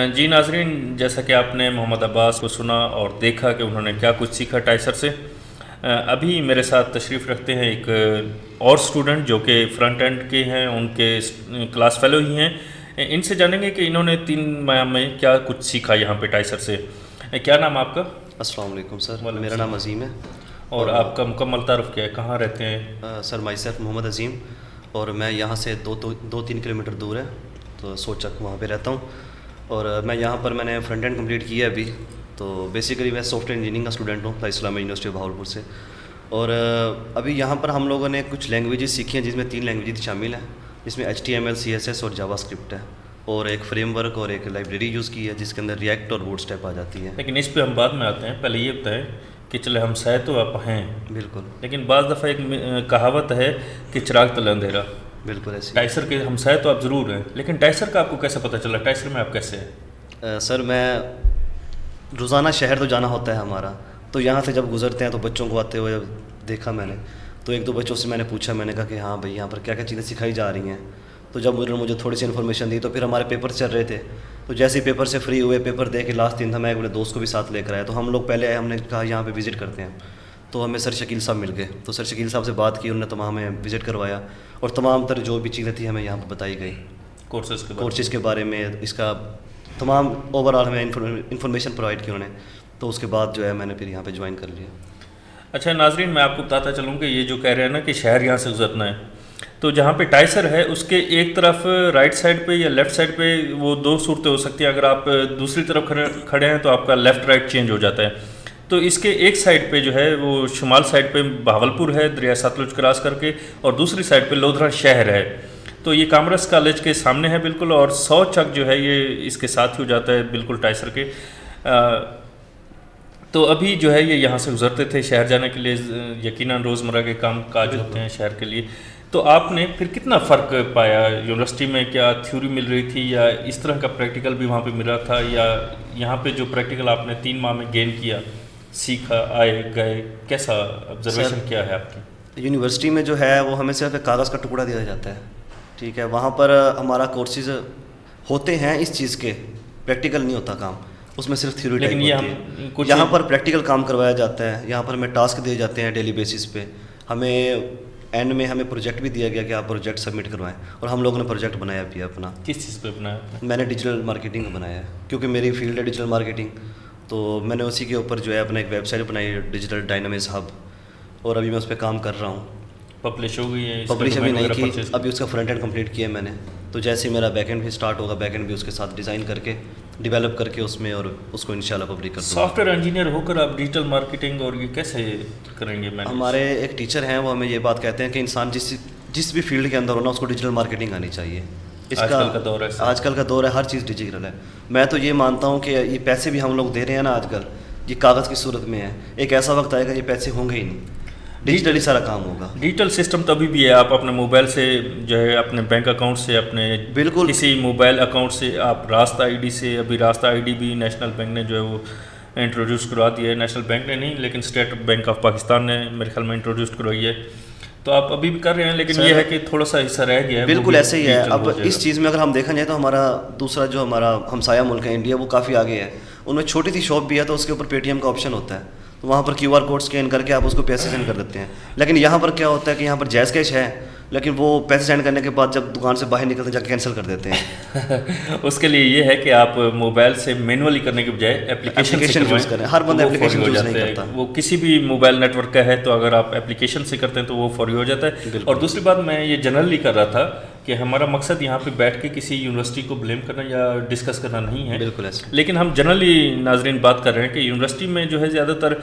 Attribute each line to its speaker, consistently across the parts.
Speaker 1: جی ناظرین، جیسا کہ آپ نے محمد عباس کو سنا اور دیکھا کہ انہوں نے کیا کچھ سیکھا ٹائسر سے، ابھی میرے ساتھ تشریف رکھتے ہیں ایک اور سٹوڈنٹ جو کہ فرنٹ اینڈ کے ہیں، ان کے کلاس فیلو ہی ہیں۔ ان سے جانیں گے کہ انہوں نے 3 ماہ میں کیا کچھ سیکھا یہاں پہ ٹائسر سے۔ کیا نام آپ کا؟
Speaker 2: السلام علیکم سر، میرا نام عظیم ہے۔
Speaker 1: اور آپ کا مکمل تعارف کیا ہے، کہاں رہتے ہیں؟
Speaker 2: سر مائی سیلف محمد عظیم، اور میں یہاں سے 2-3 کلومیٹر دور ہے تو سوچک وہاں پہ رہتا ہوں، اور میں نے فرنٹ اینڈ کمپلیٹ کیا ہے ابھی۔ تو بیسیکلی میں سافٹ ویئر انجینئرنگ کا اسٹوڈنٹ ہوں اسلامیہ یونیورسٹی بہاولپور سے، اور ابھی یہاں پر ہم لوگوں نے کچھ لینگویجز سیکھی ہیں جس میں 3 لینگویجز شامل ہیں، جس میں HTML CSS اور جاوا اسکرپٹ ہے، اور ایک فریم ورک اور ایک لائبریری یوز کی ہے جس کے اندر ریئیکٹ اور بوٹ اسٹیپ آ جاتی ہے۔
Speaker 1: لیکن اس پہ ہم بعد میں آتے ہیں، پہلے یہ بتائیں کہ چلے ہم سائے تو آپ ہیں
Speaker 2: بالکل،
Speaker 1: لیکن بعض دفعہ ایک کہاوت ہے کہ چراغ تلے اندھیرا۔
Speaker 2: بالکل ایسے
Speaker 1: ٹائسر کے ہم سائے تو آپ ضرور ہیں، لیکن ٹائسر کا آپ کو کیسے پتہ چلا؟ ٹائسر میں آپ کیسے ہیں؟
Speaker 2: سر میں روزانہ شہر تو جانا ہوتا ہے ہمارا، تو یہاں سے جب گزرتے ہیں تو بچوں کو آتے ہوئے دیکھا میں نے، تو 1-2 بچوں سے میں نے پوچھا، میں نے کہا کہ ہاں بھائی یہاں پر کیا کیا چیزیں سکھائی جا رہی ہیں۔ تو جب انہوں نے مجھے تھوڑی سی انفارمیشن دی، تو پھر ہمارے پیپر چل رہے تھے، تو جیسے ہی پیپر سے فری ہوئے، پیپر دے کے لاسٹ دن تھا، میں اپنے دوست کو بھی ساتھ لے کر آیا، تو ہم لوگ پہلے آئے، ہم نے کہا یہاں پہ وزٹ کرتے ہیں، تو ہمیں سر شکیل صاحب مل گئے، تو سر شکیل صاحب سے بات کی، انہوں نے تمام ہمیں وزٹ کروایا، اور تمام تر جو بھی چیزیں تھیں ہمیں یہاں پہ بتائی گئی، کورسز کے بارے میں، اس کا تمام اوور آل ہمیں انفارمیشن پرووائڈ کی انہوں نے، تو اس کے بعد جو ہے میں نے پھر یہاں پہ جوائن کر لیا۔
Speaker 1: اچھا ناظرین، میں آپ کو بتاتا چلوں کہ یہ جو کہہ رہے ہیں نا کہ شہر یہاں سے گزرنا ہے، تو جہاں پہ ٹائسر ہے اس کے ایک طرف رائٹ سائڈ پہ یا لیفٹ سائڈ پہ وہ 2 صورتیں ہو سکتی ہیں۔ اگر آپ دوسری طرف کھڑے ہیں تو آپ کا لیفٹ رائٹ چینج ہو جاتا ہے۔ تو اس کے ایک سائڈ پہ جو ہے وہ شمال سائڈ پہ بہاولپور ہے دریا ستلج کراس کر کے، اور دوسری سائڈ پہ لودھرا شہر ہے۔ تو یہ کامرس کالج کے سامنے ہے بالکل، اور 100 چک جو ہے یہ اس کے ساتھ ہی ہو جاتا ہے بالکل ٹائسر کے۔ تو ابھی جو ہے یہ یہاں سے گزرتے تھے شہر جانے کے لیے، یقیناً روزمرہ کے کام کاج ہوتے ہیں شہر کے لیے۔ تو آپ نے پھر کتنا فرق پایا یونیورسٹی میں؟ کیا تھیوری مل رہی تھی یا اس طرح کا پریکٹیکل بھی وہاں پہ مل رہا تھا، یا یہاں پہ جو پریکٹیکل آپ نے 3 ماہ میں گین کیا، سیکھا، آئے گئے، کیسا آبزرویشن کیا ہے آپ کی؟
Speaker 2: یونیورسٹی میں جو ہے وہ ہمیں صرف ایک کاغذ کا ٹکڑا دیا جاتا ہے، ٹھیک ہے، وہاں پر ہمارا کورسز ہوتے ہیں اس چیز کے، پریکٹیکل نہیں ہوتا کام، اس میں صرف تھیوری ٹائپ ہوتی ہے۔ یہاں پر پریکٹیکل کام کروایا جاتا ہے، یہاں پر ہمیں ٹاسک دیے جاتے ہیں ڈیلی بیسس پہ، ہمیں اینڈ میں ہمیں پروجیکٹ بھی دیا گیا کہ آپ پروجیکٹ سبمٹ کروائیں، اور ہم لوگوں نے پروجیکٹ بنایا بھی ہے اپنا۔
Speaker 1: کس چیز پہ بنایا؟
Speaker 2: میں نے ڈیجیٹل مارکیٹنگ کا بنایا ہے، کیونکہ میری فیلڈ ہے ڈیجیٹل مارکیٹنگ، تو میں نے اسی کے اوپر جو ہے اپنا ایک ویب سائٹ بنائی ہے ڈیجیٹل ڈائنامکس ہب، اور ابھی میں اس پہ کام کر رہا ہوں۔
Speaker 1: پبلش ہو گئی ہے؟
Speaker 2: پبلش ابھی نہیں کی، ابھی اس کا فرنٹ اینڈ کمپلیٹ کیا ہے میں نے، تو جیسے میرا بیک اینڈ بھی اسٹارٹ ہوگا، بیک اینڈ بھی اس کے ساتھ ڈیزائن کر کے ڈیولپ کر کے اس میں، اور اس کو انشاءاللہ پبلک کر دوں گا۔
Speaker 1: سافٹ ویئر انجینئر ہو کر آپ ڈیجیٹل مارکیٹنگ اور یہ کیسے کریں گے؟
Speaker 2: ہمارے ایک ٹیچر ہیں، وہ ہمیں یہ بات کہتے ہیں کہ انسان جس بھی فیلڈ کے اندر ہونا اس کو ڈیجیٹل مارکیٹنگ آنی چاہیے۔
Speaker 1: آج کل
Speaker 2: کا دور ہے، ہر چیز ڈیجیٹل ہے۔ میں تو یہ مانتا ہوں کہ یہ پیسے بھی ہم لوگ دے رہے ہیں نا آج کل، یہ کاغذ کی صورت میں ہے، ایک ایسا وقت آئے گا یہ پیسے ہوں گے ہی نہیں، ڈیجیٹلی سارا کام ہوگا۔
Speaker 1: ڈیجیٹل سسٹم تو ابھی بھی ہے، آپ اپنے موبائل سے جو ہے اپنے بینک اکاؤنٹ سے، اپنے
Speaker 2: بالکل
Speaker 1: کسی موبائل اکاؤنٹ سے آپ راستہ ID سے، ابھی راستہ ID بھی نیشنل بینک نے جو ہے وہ انٹروڈیوس کروا دیا ہے، نیشنل بینک نے نہیں لیکن اسٹیٹ بینک آف پاکستان نے میرے خیال میں انٹروڈیوس کروائی ہے، تو آپ ابھی بھی کر رہے ہیں، لیکن یہ ہے کہ تھوڑا سا حصہ رہ گیا ہے۔
Speaker 2: بالکل ایسے ہی ہے۔ اب اس چیز میں اگر ہم دیکھا جائے تو ہمارا دوسرا جو ہمارا ہمسایہ ملک ہے انڈیا، وہ کافی آگے ہے، ان میں چھوٹی سی شاپ بھی ہے تو اس کے اوپر Paytm کا آپشن ہوتا ہے، تو وہاں پر QR کوڈ اسکین کر کے آپ اس کو پیسے سینڈ کر دیتے ہیں، لیکن یہاں پر کیا ہوتا ہے کہ یہاں پر جیز کیش ہے، لیکن وہ پیسے سینڈ کرنے کے بعد جب دکان سے باہر نکلتے ہیں جا کے کینسل کر دیتے ہیں۔
Speaker 1: اس کے لیے یہ ہے کہ آپ موبائل سے مینولی کرنے کے بجائے ایپلیکیشن
Speaker 2: یوز کریں، ہر بندہ ایپلیکیشن یوز نہیں کرتا،
Speaker 1: وہ کسی بھی موبائل نیٹ ورک کا ہے تو اگر آپ ایپلیکیشن سے کرتے ہیں تو وہ فوری ہو جاتا ہے۔ اور دوسری بات میں یہ جنرلی کر رہا تھا کہ ہمارا مقصد یہاں پہ بیٹھ کے کسی یونیورسٹی کو بلیم کرنا یا ڈسکس کرنا نہیں ہے،
Speaker 2: بالکل ایسا،
Speaker 1: لیکن ہم جنرلی ناظرین بات کر رہے ہیں کہ یونیورسٹی میں جو ہے زیادہ تر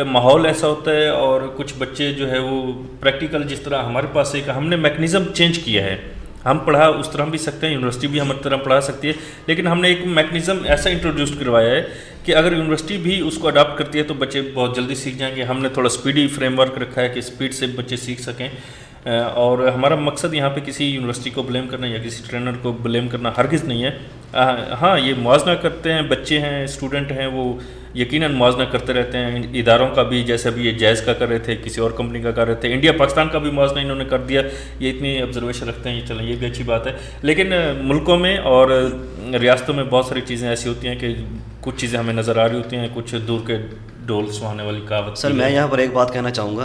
Speaker 1: ماحول ایسا ہوتا ہے، اور کچھ بچے جو ہے وہ پریکٹیکل، جس طرح ہمارے پاس ایک ہم نے میکنزم چینج کیا ہے، ہم پڑھا اس طرح بھی سکتے ہیں، یونیورسٹی بھی ہماری طرح پڑھا سکتی ہے، لیکن ہم نے ایک میکنزم ایسا انٹروڈیوس کروایا ہے کہ اگر یونیورسٹی بھی اس کو اڈاپٹ کرتی ہے تو بچے بہت جلدی سیکھ جائیں گے۔ ہم نے تھوڑا سپیڈی فریم ورک رکھا ہے کہ سپیڈ سے بچے سیکھ سکیں، اور ہمارا مقصد یہاں پہ کسی یونیورسٹی کو بلیم کرنا یا کسی ٹرینر کو بلیم کرنا ہرگز نہیں ہے۔ ہاں، یہ موازنہ کرتے ہیں، بچے ہیں، اسٹوڈنٹ ہیں، وہ यकीनन मुआवजा करते रहते हैं। इदारों का भी, जैसे अभी ये जैज़ का कर रहे थे, किसी और कंपनी का कर रहे थे, इंडिया पाकिस्तान का भी मुआवजा इन्होंने कर दिया। ये इतनी ऑब्जर्वेशन रखते हैं, ये चलें, ये भी अच्छी बात है। लेकिन मुल्कों में और रियासतों में बहुत सारी चीज़ें ऐसी होती हैं कि कुछ चीज़ें हमें नज़र आ रही होती हैं, कुछ दूर के ढोल सुहाने वाली कहावत।
Speaker 2: सर मैं यहाँ पर एक बात कहना चाहूँगा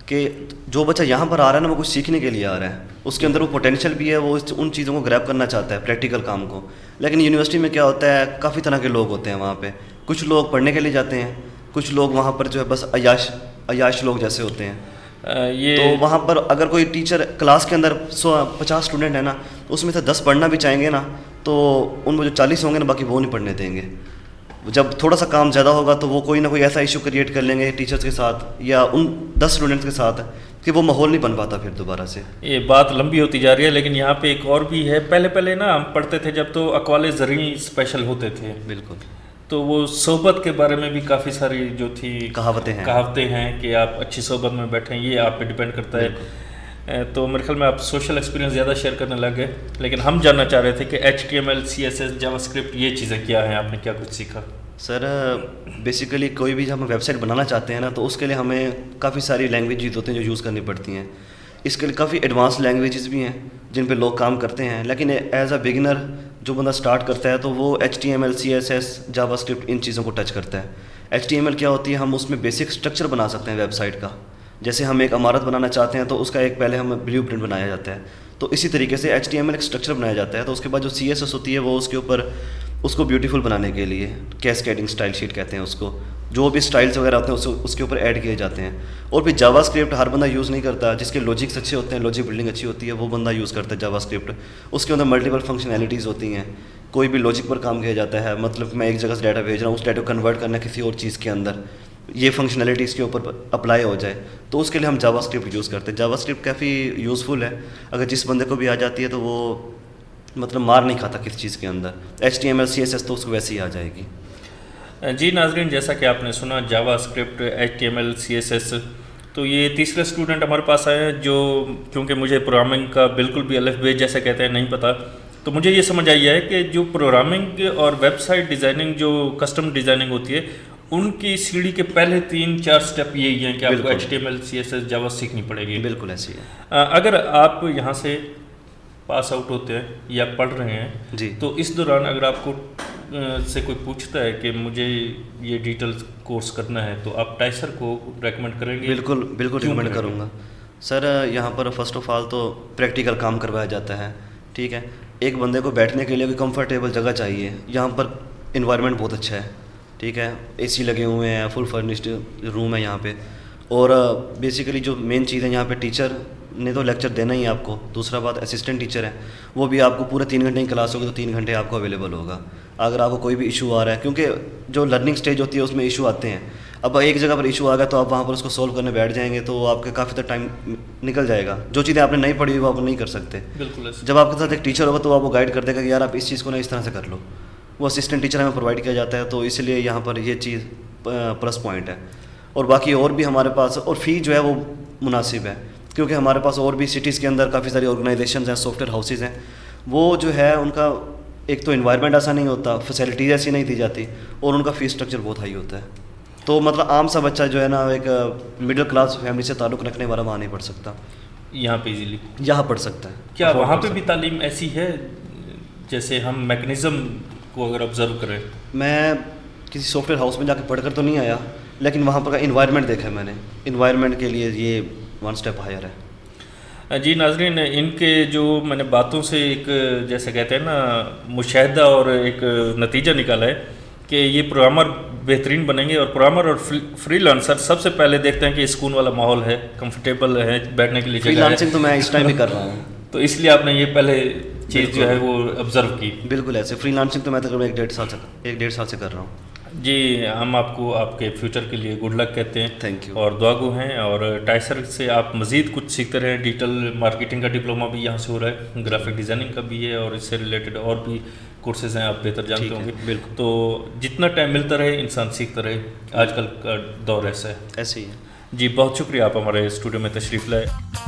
Speaker 2: कि जो बच्चा यहाँ पर आ रहा है ना, वो कुछ सीखने के लिए आ रहा है, उसके अंदर वो पोटेंशियल भी है, वो उन चीज़ों को ग्रैब करना चाहता है, प्रैक्टिकल काम को। लेकिन यूनिवर्सिटी में क्या होता है, काफ़ी तरह के लोग होते हैं वहाँ पे। कुछ लोग पढ़ने के लिए जाते हैं, कुछ लोग वहाँ पर जो है बस अयाश लोग जैसे होते हैं।
Speaker 1: ये
Speaker 2: तो वहाँ पर अगर कोई टीचर क्लास के अंदर 50 स्टूडेंट है ना, उसमें से 10 पढ़ना भी चाहेंगे ना, तो उनमें जो 40 होंगे ना, बाकी वो नहीं पढ़ने देंगे। जब थोड़ा सा काम ज़्यादा होगा तो वो कोई ना कोई ऐसा इशू क्रिएट कर लेंगे टीचर्स के साथ या उन 10 स्टूडेंट्स के साथ कि वो माहौल नहीं बन पाता फिर दोबारा से।
Speaker 1: ये बात लंबी होती जा रही है, लेकिन यहाँ पे एक और भी है। पहले ना हम पढ़ते थे जब, तो अक़वाले ज़रई स्पेशल होते थे।
Speaker 2: बिल्कुल।
Speaker 1: तो वो सोबत के बारे में भी काफ़ी सारी जो थी कहावतें हैं कि आप अच्छी सोबत में बैठें, ये आप पे डिपेंड करता है। तो मेरे ख्याल में आप सोशल एक्सपीरियंस ज़्यादा शेयर करने लग गए, लेकिन हम जानना चाह रहे थे कि HTML, CSS, जावास्क्रिप्ट, ये चीज़ें क्या हैं, आपने क्या कुछ सीखा?
Speaker 2: सर बेसिकली कोई भी जब हम वेबसाइट बनाना चाहते हैं ना, तो उसके लिए हमें काफ़ी सारी लैंग्वेज होती हैं जो यूज़ करनी पड़ती हैं। इसके लिए काफ़ी एडवांस लैंग्वेजेस भी हैं जिन पे लोग काम करते हैं, लेकिन एज अ बिगिनर जो बंदा स्टार्ट करता है तो वो HTML, CSS, जावास्क्रिप्ट इन चीज़ों को टच करता है। HTML क्या होती है, हम उसमें बेसिक स्ट्रक्चर बना सकते हैं वेबसाइट का। जैसे हम एक इमारत बनाना चाहते हैं तो उसका एक पहले हम ब्लूप्रिंट बनाया जाता है, तो इसी तरीके से HTML एक स्ट्रक्चर बनाया जाता है। तो उसके बाद जो CSS होती है वो उसके ऊपर उसको ब्यूटीफुल बनाने के लिए कैस्केडिंग स्टाइल शीट कहते हैं उसको, जो भी स्टाइल्स वगैरह होते हैं उसके ऊपर ऐड किए जाते हैं। और फिर जावास्क्रिप्ट हर बंदा यूज़ नहीं करता, जिसके लॉजिक्स अच्छे होते हैं, लॉजिक बिल्डिंग अच्छी होती है, वो बंदा यूज़ करता है जावास्क्रिप्ट। उसके अंदर मल्टीपल फंक्शनैलिटीज़ होती हैं, कोई भी लॉजिक पर काम किया जाता है, मतलब मैं एक जगह से डाटा भेज रहा हूँ, उस डाटा को कन्वर्ट करना किसी और चीज़ के अंदर, ये फंक्शनैलिटी इसके ऊपर अप्लाई हो जाए, तो उसके लिए हम जावास्क्रिप्ट यूज़ करते हैं। जावास्क्रिप्ट काफ़ी यूज़फुल है, अगर जिस बंदे को भी आ जाती है तो वो मतलब मार नहीं खाता किसी चीज़ के अंदर। HTML, CSS तो उसको वैसे ही आ जाएगी।
Speaker 1: जी नाज़रीन, जैसा कि आपने सुना जावास्क्रिप्ट, HTML, CSS, तो ये तीसरे स्टूडेंट हमारे पास आए हैं जो, क्योंकि मुझे प्रोग्रामिंग का बिल्कुल भी अलिफ बे जैसे कहते हैं नहीं पता, तो मुझे ये समझ आई है कि जो प्रोग्रामिंग और वेबसाइट डिज़ाइनिंग, जो कस्टम डिज़ाइनिंग होती है, उनकी सीढ़ी के पहले 3-4 स्टेप यही हैं कि आपको HTML, CSS, जावा सीखनी पड़ेगी।
Speaker 2: बिल्कुल ऐसी है।
Speaker 1: अगर आप यहाँ से पास आउट होते हैं या पढ़ रहे हैं
Speaker 2: जी,
Speaker 1: तो इस दौरान अगर आपको से कोई पूछता है कि मुझे ये डिजिटल कोर्स करना है, तो आप टाइसर को रेकमेंड करेंगे?
Speaker 2: बिल्कुल रिकमेंड करूँगा सर। यहाँ पर फर्स्ट ऑफ ऑल तो प्रैक्टिकल काम करवाया जाता है, ठीक है। एक बंदे को बैठने के लिए कोई कंफर्टेबल जगह चाहिए, यहाँ पर इन्वायरमेंट बहुत अच्छा है, ठीक है, AC लगे हुए हैं, फुल फर्निश्ड रूम है यहाँ पे। और बेसिकली जो मेन चीज़ है यहाँ पे, टीचर ने तो लेक्चर देना ही है आपको। दूसरा बात, असिस्टेंट टीचर है, वो भी आपको पूरे 3 घंटे की क्लास होगी तो 3 घंटे आपको अवेलेबल होगा। अगर आपको कोई भी इशू आ रहा है, क्योंकि जो लर्निंग स्टेज होती है उसमें इशू आते हैं, अब एक जगह पर इशू आ गया तो आप वहाँ पर उसको सॉल्व करने बैठ जाएंगे तो आपके काफ़ी तक टाइम निकल जाएगा। जो चीज़ें आपने नहीं पढ़ी वो आप नहीं कर सकते।
Speaker 1: बिल्कुल।
Speaker 2: जब आपके साथ एक टीचर होगा तो आपको गाइड कर देगा कि यार आप इस चीज़ को ना इस तरह से कर लो। वो असिस्टेंट टीचर हमें प्रोवाइड किया जाता है, तो इसलिए यहाँ पर ये चीज़ प्लस पॉइंट है। और बाकी और भी हमारे पास, और फ़ी जो है वो मुनासिब है, क्योंकि हमारे पास और भी सिटीज़ के अंदर काफ़ी सारी ऑर्गेनाइजेशंस हैं, सॉफ्टवेयर हाउसेज़ हैं, वो जो है उनका एक तो इन्वायरमेंट ऐसा नहीं होता, फैसिलिटीज़ ऐसी नहीं दी जाती, और उनका फ़ीस स्ट्रक्चर बहुत हाई होता है। तो मतलब आम सा बच्चा जो है ना, एक मिडिल क्लास फैमिली से ताल्लुक़ रखने वाला वहाँ नहीं पढ़ सकता,
Speaker 1: यहाँ पे इजीली
Speaker 2: यहाँ पढ़ सकता है।
Speaker 1: क्या वहाँ पे भी तालीम ऐसी है जैसे हम मैकेनिज़्म को अगर ऑब्ज़र्व करें? मैं
Speaker 2: किसी सॉफ्टवेयर हाउस में जाकर पढ़कर तो नहीं आया, लेकिन वहाँ पर का इन्वायरमेंट देखा है मैंने। इन्वायरमेंट के लिए ये 1 स्टेप हायर है।
Speaker 1: जी नाज़रीन, इनके जो मैंने बातों से एक जैसे कहते हैं ना मुशाहिदा और एक नतीजा निकाला है कि ये प्रोग्रामर बेहतरीन बनेंगे। और प्रोग्रामर और फ्रीलांसर सबसे पहले देखते हैं कि सुकून वाला माहौल है, कंफर्टेबल है, बैठने के लिए जगह है।
Speaker 2: फ्रीलांसिंग तो मैं इस टाइम भी कर रहा हूँ
Speaker 1: तो इसलिए आपने ये पहले चीज़ जो है वो ऑब्ज़र्व की।
Speaker 2: बिल्कुल ऐसे। फ्रीलांसिंग तो मैं तकरीबन 1-1.5 साल से कर रहा हूँ।
Speaker 1: जी, हम आपको आपके फ्यूचर के लिए गुड लक कहते हैं।
Speaker 2: Thank you.
Speaker 1: और दुआगो हैं, और टाइसर से आप मज़ीद कुछ सीखते रहें। डिजिटल मार्केटिंग का डिप्लोमा भी यहाँ से हो रहा है, ग्राफिक डिज़ाइनिंग का भी है, और इससे रिलेटेड और भी कोर्सेज़ हैं, आप बेहतर जानते होंगे।
Speaker 2: बिल्कुल।
Speaker 1: तो जितना टाइम मिलता रहे इंसान सीखता रहे, आजकल का दौर ऐसा है।
Speaker 2: ऐसे ही है।
Speaker 1: जी, बहुत शुक्रिया आप हमारे स्टूडियो में तशरीफ़ लाए।